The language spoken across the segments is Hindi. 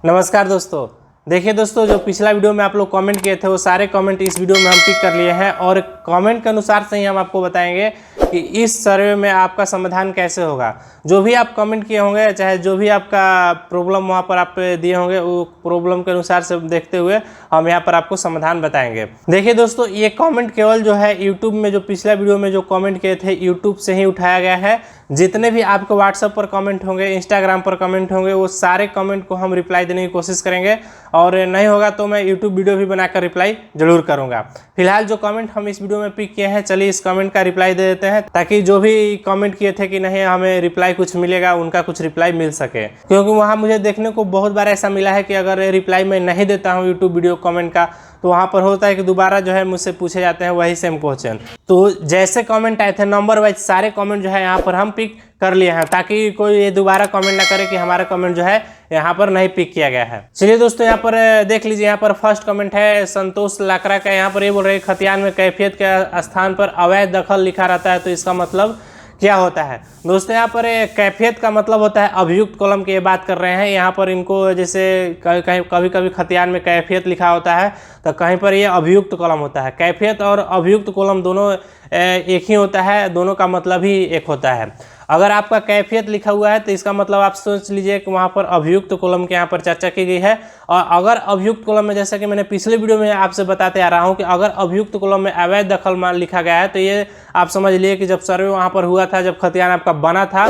नमस्कार दोस्तों। देखिए दोस्तों, जो पिछला वीडियो में आप लोग कमेंट किए थे वो सारे कमेंट इस वीडियो में हम पिक कर लिए हैं और कमेंट के अनुसार से ही हम आपको बताएंगे कि इस सर्वे में आपका समाधान कैसे होगा। जो भी आप कमेंट किए होंगे, चाहे जो भी आपका प्रॉब्लम वहाँ पर आप दिए होंगे, वो प्रॉब्लम के अनुसार से देखते हुए हम यहाँ पर आपको समाधान बताएंगे। देखिए दोस्तों, ये कमेंट केवल जो है यूट्यूब में जो पिछला वीडियो में जो कमेंट किए थे यूट्यूब से ही उठाया गया है। जितने भी आपके व्हाट्सएप पर कमेंट होंगे, इंस्टाग्राम पर कमेंट होंगे, वो सारे कमेंट को हम रिप्लाई देने की कोशिश करेंगे और नहीं होगा तो मैं यूट्यूब वीडियो भी बनाकर रिप्लाई जरूर करूंगा। फिलहाल जो कमेंट हम इस वीडियो में पिक किए हैं, चलिए इस कमेंट का रिप्लाई दे देते हैं ताकि जो भी कमेंट किए थे कि नहीं हमें रिप्लाई कुछ मिलेगा, उनका कुछ रिप्लाई मिल सके। क्योंकि वहाँ मुझे देखने को बहुत बार ऐसा मिला है कि अगर रिप्लाई मैं नहीं देता हूँ यूट्यूब वीडियो कमेंट का, तो वहाँ पर होता है कि दोबारा जो है मुझसे पूछे जाते हैं वही सेम क्वेश्चन। तो जैसे कमेंट आए थे नंबर वाइज सारे कमेंट जो है यहाँ पर हम पिक कर लिए हैं ताकि कोई ये दोबारा कमेंट ना करे कि हमारा कमेंट जो है यहाँ पर नहीं पिक किया गया है। चलिए दोस्तों, यहाँ पर देख लीजिए। यहाँ पर फर्स्ट कमेंट है संतोष लाकरा का। यहाँ पर ये बोल रहे हैं खतियान में कैफियत के स्थान पर अवैध दखल लिखा रहता है, तो इसका मतलब क्या होता है। दोस्तों, यहाँ पर कैफियत का मतलब होता है अभियुक्त कॉलम की ये बात कर रहे हैं। यहाँ पर इनको जैसे कभी कभी खतियान में कैफियत लिखा होता है तो कहीं पर ये अभियुक्त कॉलम होता है। कैफियत और अभियुक्त कॉलम दोनों एक ही होता है, दोनों का मतलब ही एक होता है। अगर आपका कैफियत लिखा हुआ है तो इसका मतलब आप सोच लीजिए कि वहाँ पर अभियुक्त कॉलम के यहाँ पर चर्चा की गई है। और अगर अभियुक्त कॉलम में, जैसा कि मैंने पिछले वीडियो में आपसे बताते आ रहा हूँ कि अगर अभियुक्त कॉलम में अवैध दखल मान लिखा गया है तो ये आप समझ लिए कि जब सर्वे वहाँ पर हुआ था, जब खतियान आपका बना था,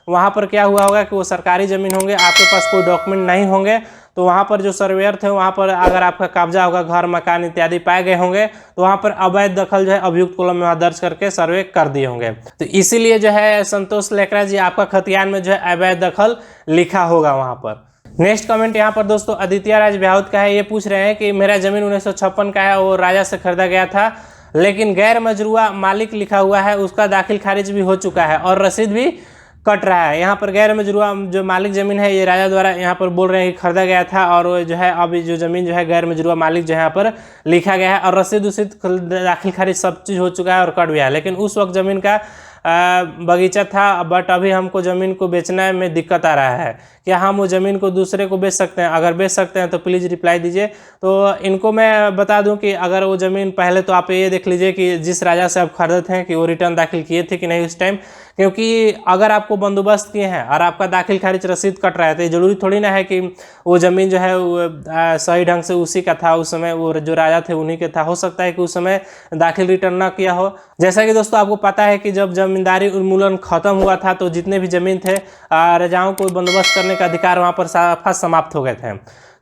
वहाँ पर क्या हुआ होगा कि वो सरकारी ज़मीन होंगे, आपके पास कोई डॉक्यूमेंट नहीं होंगे, तो वहाँ पर जो सर्वेयर थे वहाँ पर अगर आपका कब्जा होगा, घर मकान इत्यादि पाए गए होंगे, तो वहाँ पर अवैध दखल जो है अभियुक्त कॉलम में दर्ज करके सर्वे कर दिए होंगे। तो इसीलिए जो है संतोष लेकरा जी आपका खतियान में जो है अवैध दखल लिखा होगा वहाँ पर। नेक्स्ट कमेंट यहाँ पर दोस्तों आदित्य राज ब्याहुत का है। ये पूछ रहे हैं कि मेरा जमीन 1956 का है, वो राजा से खरीदा गया था, लेकिन गैर मजरूआ मालिक लिखा हुआ है, उसका दाखिल खारिज भी हो चुका है और रसीद भी कट रहा है। यहाँ पर गैर मजरूआ जो मालिक ज़मीन है ये राजा द्वारा यहाँ पर बोल रहे हैं कि खरीदा गया था और जो है अभी जो ज़मीन जो है गैर मजरूआ मालिक जो है यहाँ पर लिखा गया है और रसीद उसीद दाखिल खारिज सब चीज़ हो चुका है और कट गया है। लेकिन उस वक्त ज़मीन का बगीचा था, बट अभी हमको ज़मीन को बेचने में दिक्कत आ रहा है। क्या हम वो ज़मीन को दूसरे को बेच सकते हैं? अगर बेच सकते हैं तो प्लीज़ रिप्लाई दीजिए। तो इनको मैं बता दूं कि अगर वो ज़मीन पहले तो आप ये देख लीजिए कि जिस राजा से आप खरीदते हैं कि वो रिटर्न दाखिल किए थे कि नहीं उस टाइम, क्योंकि अगर आपको बंदोबस्त किए हैं और आपका दाखिल खारिज रसीद कट रहा है तो ये जरूरी थोड़ी ना है कि वो ज़मीन जो है वो सही ढंग से उसी का था, उस समय वो जो राजा थे उन्हीं के था। हो सकता है कि उस समय दाखिल रिटर्न ना किया हो। जैसा कि दोस्तों आपको पता है कि जब जमींदारी उन्मूलन खत्म हुआ था तो जितने भी ज़मीन थे राजाओं को बंदोबस्त करने का अधिकार वहाँ पर साफा समाप्त हो गए थे।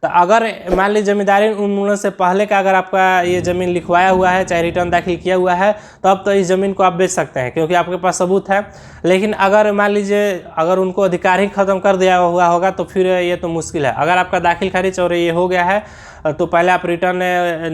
तो अगर मान लीजिए जमींदारी उन्मूलन से पहले का अगर आपका ये ज़मीन लिखवाया हुआ है, चाहे रिटर्न दाखिल किया हुआ है, तब तो इस ज़मीन को आप बेच सकते हैं क्योंकि आपके पास सबूत है। लेकिन अगर मान लीजिए अगर उनको अधिकार ही ख़त्म कर दिया हुआ होगा तो फिर ये तो मुश्किल है। अगर आपका दाखिल खारिज और ये हो गया है तो पहले आप रिटर्न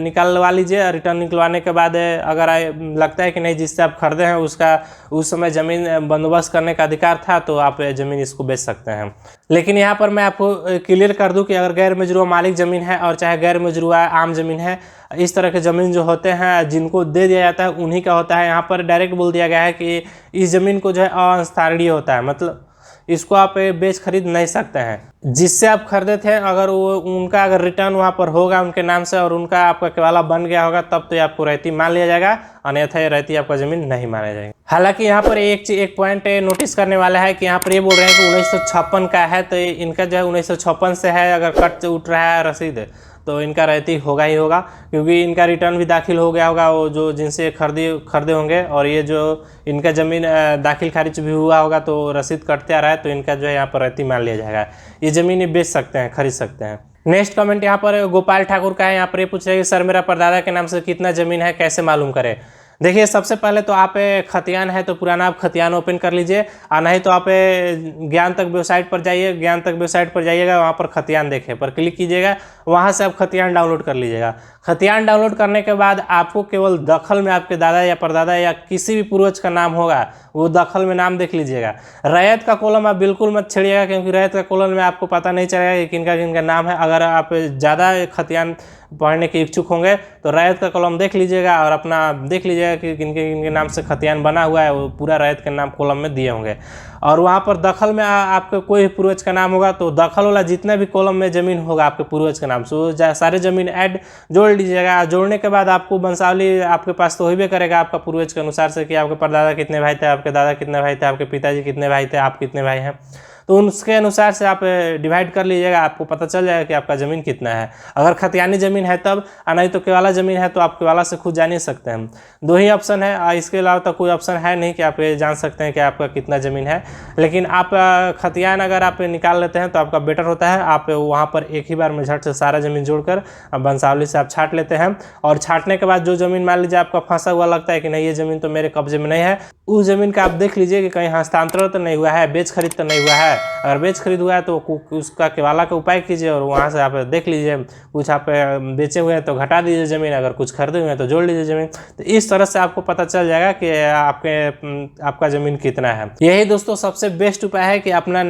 निकलवा लीजिए। रिटर्न निकलवाने के बाद अगर लगता है कि नहीं जिससे आप खरीदे हैं उसका उस समय ज़मीन बंदोबस्त करने का अधिकार था तो आप ज़मीन इसको बेच सकते हैं। लेकिन यहाँ पर मैं आपको क्लियर कर दूं कि अगर गैर मजरूआ मालिक ज़मीन है और चाहे गैर मजरूआ आम ज़मीन है, इस तरह के ज़मीन जो होते हैं जिनको दे दिया जाता है उन्हीं का होता है। यहाँ पर डायरेक्ट बोल दिया गया है कि इस ज़मीन को जो है अस्थानीय होता है, मतलब इसको आप बेच खरीद नहीं सकते हैं। जिससे आप खरीदे थे अगर वो उनका अगर रिटर्न वहाँ पर होगा उनके नाम से और उनका आपका केवाला बन गया होगा तब तो आपको रहती मान लिया जाएगा, अन्यथा ये रहती आपका ज़मीन नहीं माना जाएगा। हालांकि यहाँ पर एक पॉइंट नोटिस करने वाला है कि यहाँ पर ये बोल रहे हैं कि 1956 का है, तो इनका जो है 1956 से है। अगर कट उठ रहा है रसीद तो इनका रहती होगा ही होगा, क्योंकि इनका रिटर्न भी दाखिल हो गया होगा वो जो जिनसे खरीदे होंगे, और ये जो इनका ज़मीन दाखिल खारिज भी हुआ होगा तो रसीद कटते आ रहा है तो इनका जो है यहाँ पर रहती मान लिया जाएगा। ये ज़मीन ये बेच सकते हैं, खरीद सकते हैं। नेक्स्ट कमेंट यहाँ पर गोपाल ठाकुर का है। यहाँ पर ये पूछ रहे हैं कि सर मेरा परदादा के नाम से कितना ज़मीन है, कैसे मालूम करें। देखिए, सबसे पहले तो आप खतियान है तो पुराना आप खतियान ओपन कर लीजिए, और नहीं तो आप ज्ञान तक वेबसाइट पर जाइए। ज्ञान तक वेबसाइट पर जाइएगा, वहाँ पर खतियान देखे पर क्लिक कीजिएगा, वहाँ से आप खतियान डाउनलोड कर लीजिएगा। खतियान डाउनलोड करने के बाद आपको केवल दखल में आपके दादा या परदादा या किसी भी पूर्वज का नाम होगा वो दखल में नाम देख लीजिएगा। रैयत का कॉलम आप बिल्कुल मत छेड़िएगा, क्योंकि रैयत का कॉलम में आपको पता नहीं चलेगा कि किनका किनका नाम है। अगर आप ज़्यादा खतियान पढ़ने के इच्छुक होंगे तो रैयत का कॉलम देख लीजिएगा और अपना देख लीजिएगा कि किनके किनके नाम से खतियान बना हुआ है, वो पूरा रैयत के नाम कॉलम में दिए होंगे। और वहाँ पर दखल में आपके कोई पूर्वज का नाम होगा तो दखल वाला जितना भी कॉलम में ज़मीन होगा आपके पूर्वज के नाम से सारे ज़मीन ऐड जोड़ लीजिएगा। जोड़ने के बाद आपको वंशावली आपके पास तो होइबे करेगा आपका पूर्वज के अनुसार से कि आपके परदादा कितने भाई थे, आपके दादा कितने भाई थे, आपके पिताजी कितने भाई थे, आप कितने भाई हैं। तो उसके अनुसार से आप डिवाइड कर लीजिएगा, आपको पता चल जाएगा कि आपका ज़मीन कितना है। अगर खतियानी ज़मीन है तब, नहीं तो केवाला ज़मीन है तो आप केवाला से खुद जान ही सकते हैं। 2 ही ऑप्शन है, इसके अलावा तो कोई ऑप्शन है नहीं कि आप ये जान सकते हैं कि आपका कितना ज़मीन है। लेकिन आप खतियान अगर आप निकाल लेते हैं तो आपका बेटर होता है। आप वहाँ पर एक ही बार में झट से सारा ज़मीन जोड़कर वंशावली से आप छाँट लेते हैं। और छाँटने के बाद जो ज़मीन मान लीजिए आपका फंसा हुआ लगता है कि नहीं ये ज़मीन तो मेरे कब्जे में नहीं है, उस ज़मीन का आप देख लीजिए कि कहीं हस्तांतरण तो नहीं हुआ है, बेच खरीद तो नहीं हुआ है। अगर बेच खरीद हुआ है तो उसका केवाला का उपाय कीजिए और वहाँ से आप देख लीजिए, कुछ आप बेचे हुए हैं तो घटा दीजिए ज़मीन, अगर कुछ खरीदे हुए हैं तो जोड़ लीजिए ज़मीन। तो इस तरह से आपको पता चल जाएगा कि आपका ज़मीन कितना है। यही दोस्तों सबसे बेस्ट उपाय है कि अपना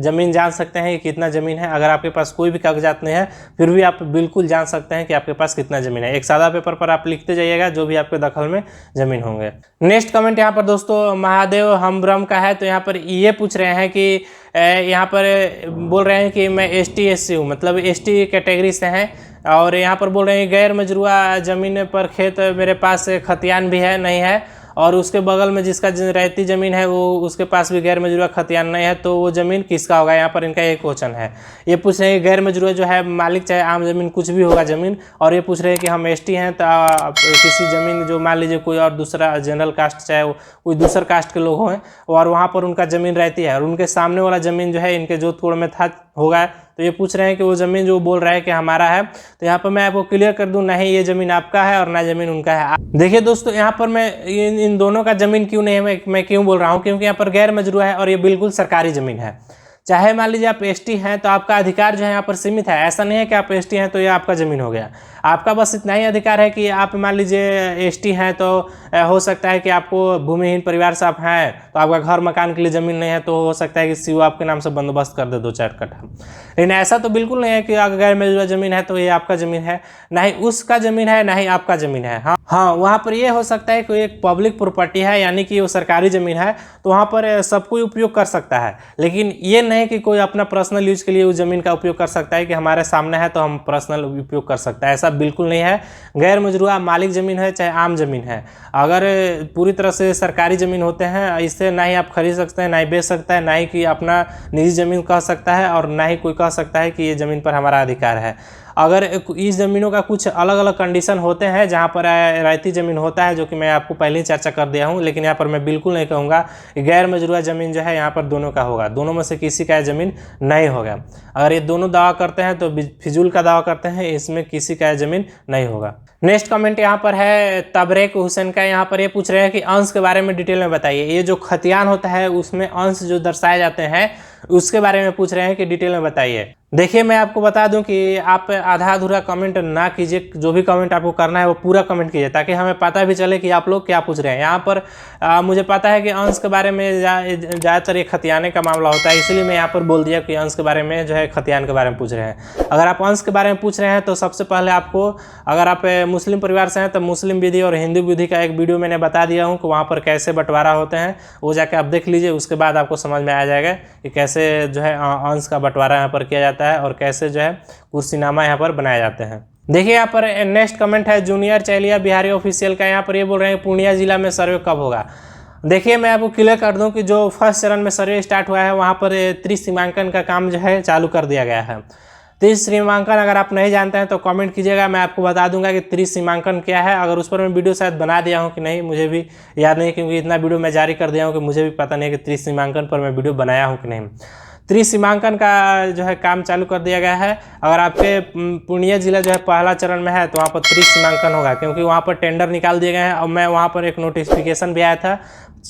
ज़मीन जान सकते हैं कि कितना ज़मीन है। अगर आपके पास कोई भी कागजात नहीं है फिर भी आप बिल्कुल जान सकते हैं कि आपके पास कितना ज़मीन है। एक सादा पेपर पर आप लिखते जाइएगा जो भी आपके दखल में ज़मीन होंगे। नेक्स्ट कमेंट यहाँ पर दोस्तों महादेव हम ब्रह्म का है। तो यहाँ पर ये पूछ रहे हैं कि यहाँ पर बोल रहे हैं कि मैं ST SC हूँ, मतलब ST कैटेगरी से हैं। और यहाँ पर बोल रहे हैं गैर मजरूआ ज़मीन पर खेत मेरे पास खतियान भी है नहीं है, और उसके बगल में जिसका रहती ज़मीन है वो उसके पास भी गैर मजरूआ खतियान नहीं है, तो वो ज़मीन किसका होगा। यहाँ पर इनका एक क्वेश्चन है। ये पूछ रहे हैं गैर मजरूआ जो है मालिक चाहे आम ज़मीन कुछ भी होगा ज़मीन, और ये पूछ रहे हैं कि हम ST हैं तो किसी ज़मीन जो मान लीजिए कोई और दूसरा जनरल कास्ट चाहे कोई दूसरा कास्ट के लोग हों और वहाँ पर उनका ज़मीन रहती है और उनके सामने वाला ज़मीन जो है इनके जोधपुर में था होगा, तो ये पूछ रहे हैं कि वो ज़मीन जो बोल रहा है कि हमारा है। तो यहाँ पर मैं आपको क्लियर कर दूं, नहीं ये ज़मीन आपका है और ना ज़मीन उनका है। देखिए दोस्तों यहाँ पर मैं इन दोनों का ज़मीन क्यों नहीं है, मैं क्यों बोल रहा हूँ, क्योंकि यहाँ पर गैर मजरूआ है और ये बिल्कुल सरकारी ज़मीन है। चाहे मान लीजिए आप ST हैं तो आपका अधिकार जो है यहाँ पर सीमित है। ऐसा नहीं है कि आप ST हैं तो ये आपका ज़मीन हो गया। आपका बस इतना ही अधिकार है कि आप मान लीजिए ST हैं तो हो सकता है कि आपको भूमिहीन परिवार से आप हैं तो आपका घर मकान के लिए ज़मीन नहीं है, तो हो सकता है कि CO आपके नाम से बंदोबस्त कर दे 2-4 कट्ठा। लेकिन ऐसा तो बिल्कुल नहीं है कि अगर गैर मजरूआ ज़मीन है तो ये आपका ज़मीन है, ना ही उसका ज़मीन है ना ही आपका ज़मीन है। हाँ, वहाँ पर ये हो सकता है कि एक पब्लिक प्रॉपर्टी है यानी कि वो सरकारी ज़मीन है तो वहाँ पर सब कोई उपयोग कर सकता है। लेकिन ये नहीं कि कोई अपना पर्सनल यूज के लिए उस ज़मीन का उपयोग कर सकता है कि हमारे सामने है तो हम पर्सनल उपयोग कर सकते हैं, ऐसा बिल्कुल नहीं है। गैर मजरूआ मालिक ज़मीन है चाहे आम ज़मीन है, अगर पूरी तरह से सरकारी ज़मीन होते हैं इससे ना ही आप खरीद सकते हैं, ना ही बेच सकता है, ना ही कि अपना निजी ज़मीन कह सकता है और ना ही कोई कह सकता है कि ये ज़मीन पर हमारा अधिकार है। अगर इस ज़मीनों का कुछ अलग अलग कंडीशन होते हैं जहाँ पर रैयती ज़मीन होता है, जो कि मैं आपको पहले ही चर्चा कर दिया हूँ, लेकिन यहाँ पर मैं बिल्कुल नहीं कहूँगा कि गैर मजरूआ ज़मीन जो है यहाँ पर दोनों का होगा। दोनों में से किसी का ज़मीन नहीं होगा। अगर ये दोनों दावा करते हैं तो फिजूल का दावा करते हैं, इसमें किसी का ज़मीन नहीं होगा। नेक्स्ट कमेंट यहाँ पर है तबरेक हुसैन का। यहाँ पर ये पूछ रहे हैं कि अंश के बारे में डिटेल में बताइए। ये जो खतियान होता है उसमें अंश जो दर्शाए जाते हैं उसके बारे में पूछ रहे हैं कि डिटेल में बताइए। देखिए मैं आपको बता दूं कि आप आधा अधूरा कमेंट ना कीजिए, जो भी कमेंट आपको करना है वो पूरा कमेंट कीजिए ताकि हमें पता भी चले कि आप लोग क्या पूछ रहे हैं। यहाँ पर मुझे पता है कि अंश के बारे में ज़्यादातर ये खतियाने का मामला होता है, इसीलिए मैं यहाँ पर बोल दिया कि अंश के बारे में जो है खतियान के बारे में पूछ रहे हैं। अगर आप अंश के बारे में पूछ रहे हैं तो सबसे पहले आपको, अगर आप मुस्लिम परिवार से हैं तो मुस्लिम विधि और हिंदू विधि का एक वीडियो मैंने बता दिया हूँ कि वहाँ पर कैसे बंटवारा होते हैं, वो जाके आप देख लीजिए। उसके बाद आपको समझ में आ जाएगा कि कैसे जो है अंश का बंटवारा यहाँ पर किया जाता है और कैसे जो है कुर्सीनामा यहाँ पर बनाए जाते हैं। देखिए यहाँ पर नेक्स्ट कमेंट है जूनियर चैलिया बिहारी ऑफिशियल का। यहाँ पर ये बोल रहे हैं पूर्णिया जिला में सर्वे कब होगा। देखिए मैं आपको क्लियर कर दूं कि जो फर्स्ट चरण में सर्वे स्टार्ट हुआ है वहाँ पर त्रिसीमांकन का काम जो है चालू कर दिया गया है। त्रिसीमांकन अगर आप नहीं जानते हैं तो कमेंट कीजिएगा, मैं आपको बता दूंगा कि त्रिसीमांकन क्या है। अगर उस पर मैं वीडियो शायद बना दिया हूं कि नहीं मुझे भी याद नहीं, क्योंकि इतना वीडियो मैं जारी कर दिया हूं कि मुझे भी पता नहीं कि त्रिसीमांकन पर मैं वीडियो बनाया हूं कि नहीं। त्रिसीमांकन का जो है काम चालू कर दिया गया है। अगर आपके पूर्णिया जिला जो है पहला चरण में है तो वहाँ पर त्रिसीमांकन होगा, क्योंकि वहाँ पर टेंडर निकाल दिए गए हैं। और मैं वहाँ पर एक नोटिफिकेशन भी आया था,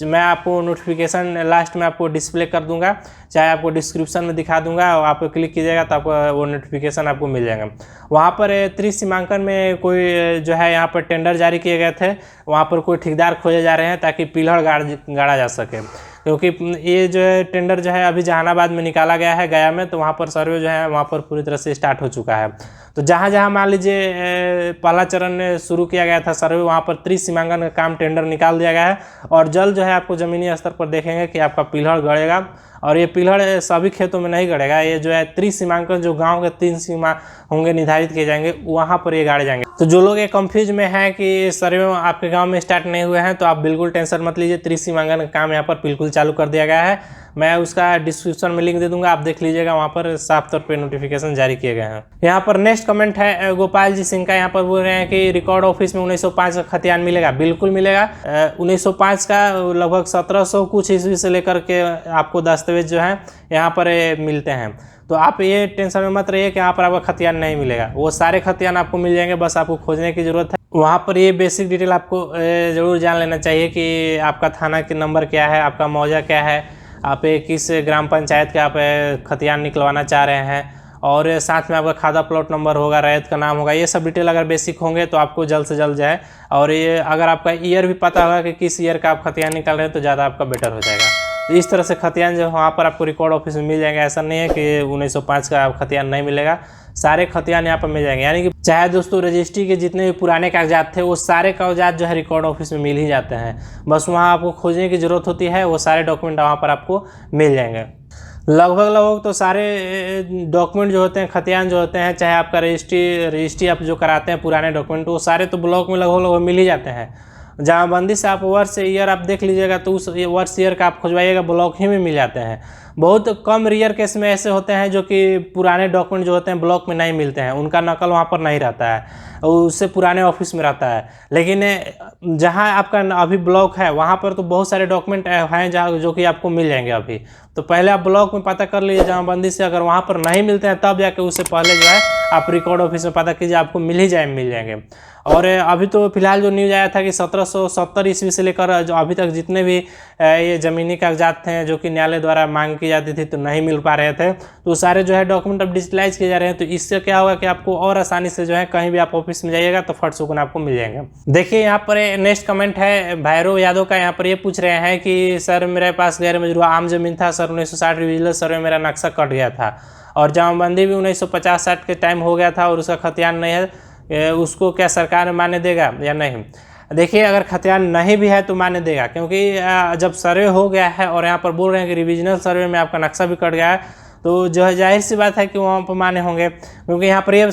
मैं आपको नोटिफिकेशन लास्ट में आपको डिस्प्ले कर दूंगा, चाहे आपको डिस्क्रिप्शन में दिखा दूंगा और आप क्लिक कीजिएगा तो आपको वो नोटिफिकेशन आपको मिल जाएगा। वहाँ पर त्रिसीमांकन में कोई जो है यहाँ पर टेंडर जारी किए गए थे, वहाँ पर कोई ठेकेदार खोजे जा रहे हैं ताकि पिलर गाड़ा जा सके। क्योंकि ये जो है टेंडर जो है अभी जहानाबाद में निकाला गया है, गया में, तो वहाँ पर सर्वे जो है वहाँ पर पूरी तरह से स्टार्ट हो चुका है। तो जहाँ जहाँ मान लीजिए पहला चरण शुरू किया गया था सर्वे, वहाँ पर त्रिसीमांकन का काम टेंडर निकाल दिया गया है। और जल्द जो है आपको ज़मीनी स्तर पर देखेंगे कि आपका पिलर गड़ेगा, और ये पिलर सभी खेतों में नहीं गड़ेगा, ये जो है त्रिसीमांकन जो गांव के 3 सीमा होंगे निर्धारित किए जाएंगे, वहां पर ये गाड़े जाएंगे। तो जो लोग ये कंफ्यूज में हैं कि सर्वे आपके गांव में स्टार्ट नहीं हुए हैं, तो आप बिल्कुल टेंशन मत लीजिए, त्रिसीमांकन का काम यहाँ पर बिल्कुल चालू कर दिया गया है। मैं उसका डिस्क्रिप्शन में लिंक दे दूंगा, आप देख लीजिएगा, वहाँ पर साफ तौर पे नोटिफिकेशन जारी किए गए हैं। यहाँ पर नेक्स्ट कमेंट है गोपाल जी सिंह का, यहाँ पर बोल रहे हैं कि रिकॉर्ड ऑफिस में 1905 का खतियान मिलेगा। बिल्कुल मिलेगा। 1905 का लगभग 1700 कुछ ईस्वी से लेकर के आपको दस्तावेज जो है यहाँ पर मिलते हैं। तो आप ये टेंशन में मत रहिए कि यहाँ पर आपका खतियान नहीं मिलेगा, वो सारे खतियान आपको मिल जाएंगे, बस आपको खोजने की जरूरत है। वहाँ पर ये बेसिक डिटेल आपको ज़रूर जान लेना चाहिए कि आपका थाना के नंबर क्या है, आपका मौजा क्या है, आप किस ग्राम पंचायत के आप खतियान निकलवाना चाह रहे हैं, और साथ में आपका खाता प्लॉट नंबर होगा, रैयत का नाम होगा। ये सब डिटेल अगर बेसिक होंगे तो आपको जल्द से जल्द जाए, और ये अगर आपका ईयर भी पता होगा कि किस ईयर का आप खतियान निकाल रहे हैं तो ज़्यादा आपका बेटर हो जाएगा। तो इस तरह से खतियान जो वहाँ पर आपको रिकॉर्ड ऑफिस में मिल जाएंगे। ऐसा नहीं है कि 1905 का खतियान नहीं मिलेगा, सारे खतियान यहाँ पर मिल जाएंगे। यानी कि चाहे दोस्तों रजिस्ट्री के जितने भी पुराने कागजात थे वो सारे कागजात जो है रिकॉर्ड ऑफिस में मिल ही जाते हैं, बस वहाँ आपको खोजने की ज़रूरत होती है, वो सारे डॉक्यूमेंट वहाँ पर आपको मिल जाएंगे। लगभग तो सारे डॉक्यूमेंट जो होते हैं, खतियान जो होते हैं, चाहे आपका रजिस्ट्री आप जो कराते हैं पुराने डॉक्यूमेंट, वो सारे तो ब्लॉक में लगभग मिल ही जाते हैं। जमाबंदी से आप वर्ष ईयर आप देख लीजिएगा तो उस वर्ष ईयर का आप खोजवाइएगा, ब्लॉक ही में मिल जाते हैं। बहुत कम रेयर केस में ऐसे होते हैं जो कि पुराने डॉक्यूमेंट जो होते हैं ब्लॉक में नहीं मिलते हैं, उनका नकल वहाँ पर नहीं रहता है, उससे पुराने ऑफिस में रहता है। लेकिन जहाँ आपका अभी ब्लॉक है वहाँ पर तो बहुत सारे डॉक्यूमेंट हैं जहाँ जो कि आपको मिल जाएंगे अभी। तो पहले आप ब्लॉक में पता कर लीजिए जमाबंदी से, अगर वहाँ पर नहीं मिलते हैं तब जाके उससे पहले जो है आप रिकॉर्ड ऑफिस में पता कीजिए, आपको मिल जाएंगे। और अभी तो फिलहाल जो न्यूज़ आया था कि 1770 ईस्वी से लेकर जो अभी तक जितने भी ये ज़मीनी कागजात थे जो कि न्यायालय द्वारा मांग की जाती थी तो नहीं मिल पा रहे थे, तो सारे जो है डॉक्यूमेंट अब डिजिटलाइज किए जा रहे हैं। तो इससे क्या होगा कि आपको और आसानी से जो है कहीं भी आप ऑफिस में जाइएगा तो फट सुकून आपको मिल जाएंगे। देखिए यहाँ पर नेक्स्ट कमेंट है भैरव यादव का। यहाँ पर ये पूछ रहे हैं कि सर मेरे पास गैर मजरूह आम जमीन था सर, 1960 विजिलेंस सर्वे मेरा नक्शा कट गया था, और जमाबंदी भी 1950-60 के टाइम हो गया था और उसका खतियान नहीं है, उसको क्या सरकार मान्य देगा या नहीं? देखिए अगर खतियान नहीं भी है तो मान्य देगा, क्योंकि जब सर्वे हो गया है और यहाँ पर बोल रहे हैं कि रिविजनल सर्वे में आपका नक्शा भी कट गया है, तो जो है जाहिर सी बात है कि वहाँ पर मान्य होंगे, क्योंकि यहाँ पर ये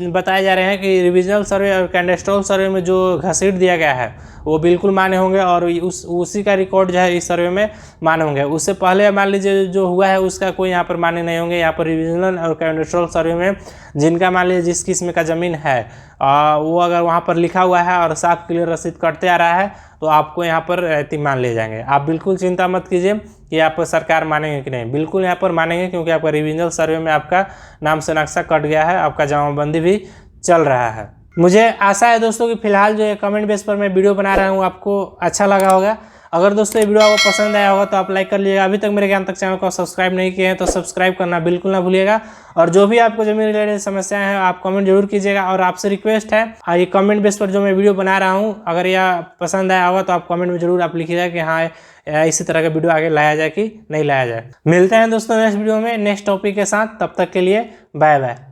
बताए जा रहे हैं कि रिविजनल सर्वे और कैडेस्ट्रल सर्वे में जो घसीट दिया गया है वो बिल्कुल मान्य होंगे, और उसी का रिकॉर्ड जो है इस सर्वे में मान्य होंगे। उससे पहले मान लीजिए जो हुआ है उसका कोई यहाँ पर मान्य नहीं होंगे। यहाँ पर रिविजनल और कैडेस्ट्रल सर्वे में जिनका मान लीजिए जिस किस्म का ज़मीन है वो अगर वहाँ पर लिखा हुआ है और साफ क्लियर रसीद कटते आ रहा है तो आपको यहाँ पर रहती मान ले जाएंगे। आप बिल्कुल चिंता मत कीजिए कि आप सरकार मानेंगे कि नहीं, बिल्कुल यहाँ पर मानेंगे, क्योंकि आपका रिविजनल सर्वे में आपका नाम से नक्शा कट गया है, आपका जमाबंदी भी चल रहा है। मुझे आशा है दोस्तों कि फिलहाल जो है कमेंट बेस पर मैं वीडियो बना रहा हूँ आपको अच्छा लगा होगा। अगर दोस्तों ये वीडियो आपको पसंद आया होगा तो आप लाइक कर लीजिएगा। अभी तक मेरे ज्ञान तक चैनल को सब्सक्राइब नहीं किए हैं तो सब्सक्राइब करना बिल्कुल ना भूलिएगा। और जो भी आपको जमीन रिलेटेड समस्याएं हैं आप कमेंट जरूर कीजिएगा, और आपसे रिक्वेस्ट है ये कमेंट बेस पर जो मैं वीडियो बना रहा हूँ अगर यह पसंद आया होगा तो आप कमेंट में जरूर आप लिखिएगा कि हाँ इसी तरह का वीडियो आगे लाया जाए कि नहीं लाया जाए। मिलते हैं दोस्तों नेक्स्ट वीडियो में नेक्स्ट टॉपिक के साथ, तब तक के लिए बाय बाय।